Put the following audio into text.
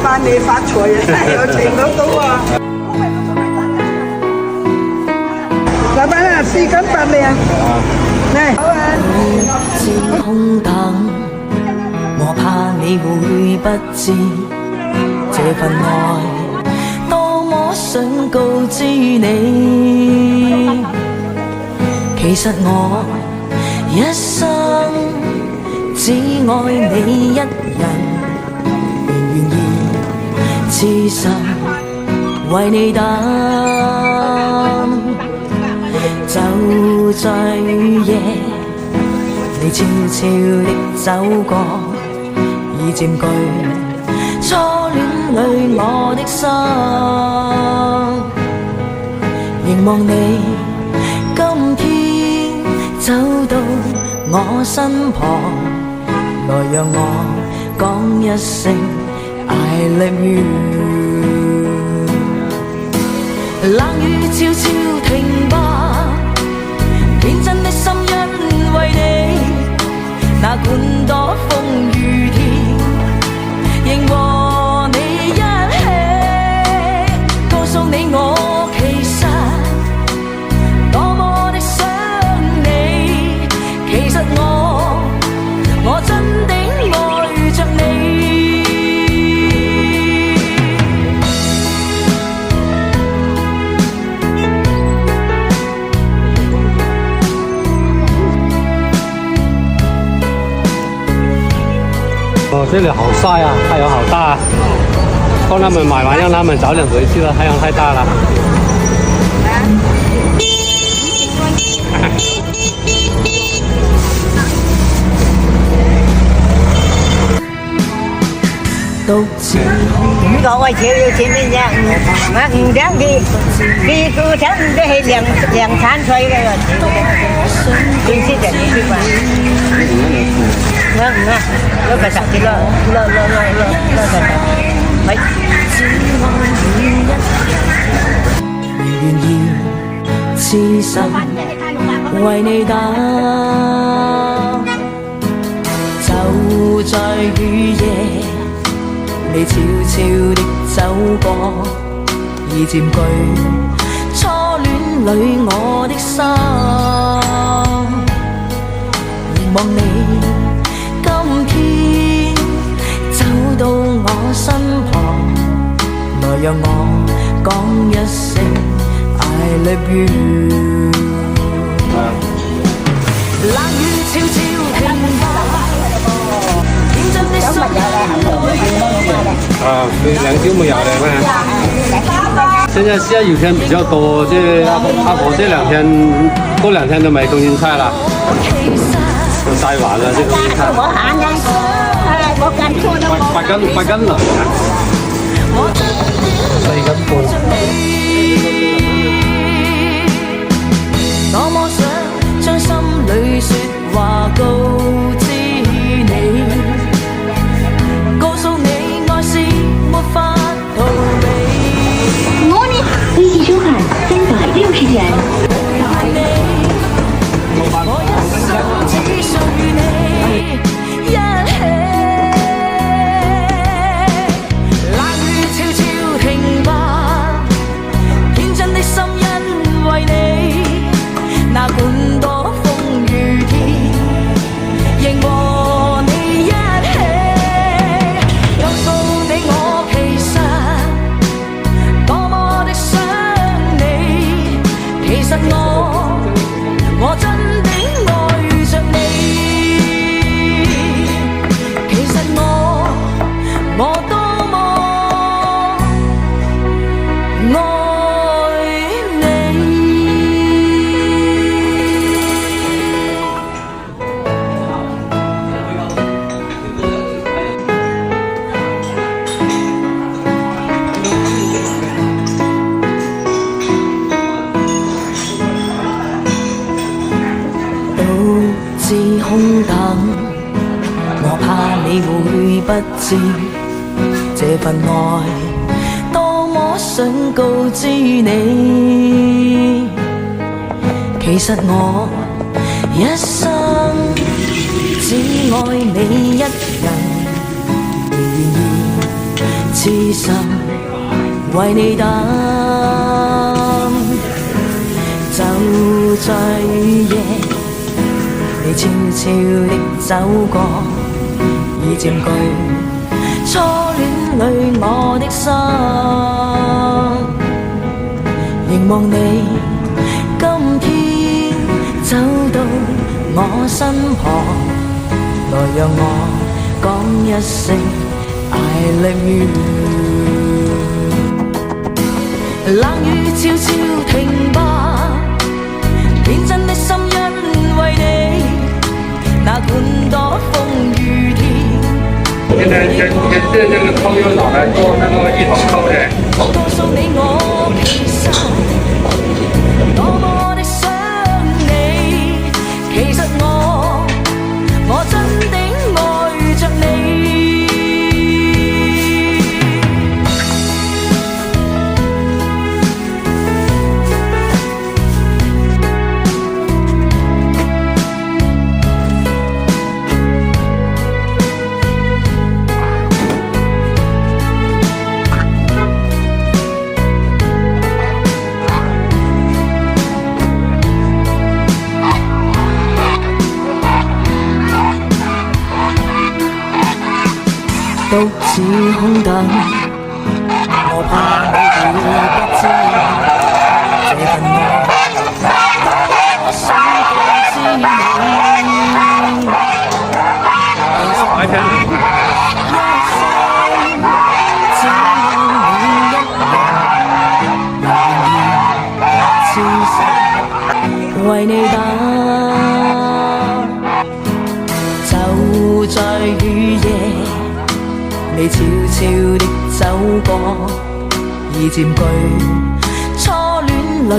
拜你發財啊！真係有情到到啊！老闆啊，4斤8兩，嚟好啊！是空等，我怕你會不知這份愛多麼想告知你。其實我一生只愛你一人，願意痴心為你等。就在雨夜，你悄悄的走過，已佔據初戀裏我的心。凝望你今天走到我身旁，來讓我講一聲 I love you。 冷雨悄悄停吧，天真的心因為你，哪管多風雨天，仍和你一起，告訴你我其實多麼的想你，其實我真的愛着你。哦，这里好晒啊，太阳好大啊！帮他们买完，让他们早点回去了，太阳太大了。獨自咁講喂，少要錢先啫，唔想啲顧親都係涼產水嘅喎，見識就見識啩，唔啊，攞個十幾攞個十，咪。願意痴心為你等，就在雨夜，你悄悄地走過，已佔據初戀裏我的心。凝望你今天走到我身旁，來讓我講一聲 I love you。 冷雨悄悄停吧，天真的心2周沒有了嗎？現在下雨天比較多，阿婆這2天過2天都沒空心菜了，都曬完了這空心菜。8斤了，4斤半。多麼想將心裏說話告知你，告訴你愛是沒法逃避。我呢，微信收看360元。我一生只想與你一起，冷雨悄悄停吧，天真的心因為你，哪管多風雨天，仍和你一起，告訴你我其實多麼的想你，其實我真的愛着你，其實我多麼愛你。獨自空等，我怕你會不知這份愛多麼想告知你。其實我一生只愛你一人，願意痴心為你等，就在雨夜，你悄悄地走過，已佔據初戀裏我的心，凝望你今天走到我身旁，來讓我講一聲 I love you。 冷雨悄悄停吧，天真的心因為你，那管多風雨天。現在這個扣又拿來做那個一頭扣的。我告訴你，我其實多麼的想你，其實我真的愛着你。 獨自空等，我怕你會不知，這份愛我想告知你。一生只有你一人，痴心為你等，就在雨夜。 你悄悄地走過，已佔據初戀裏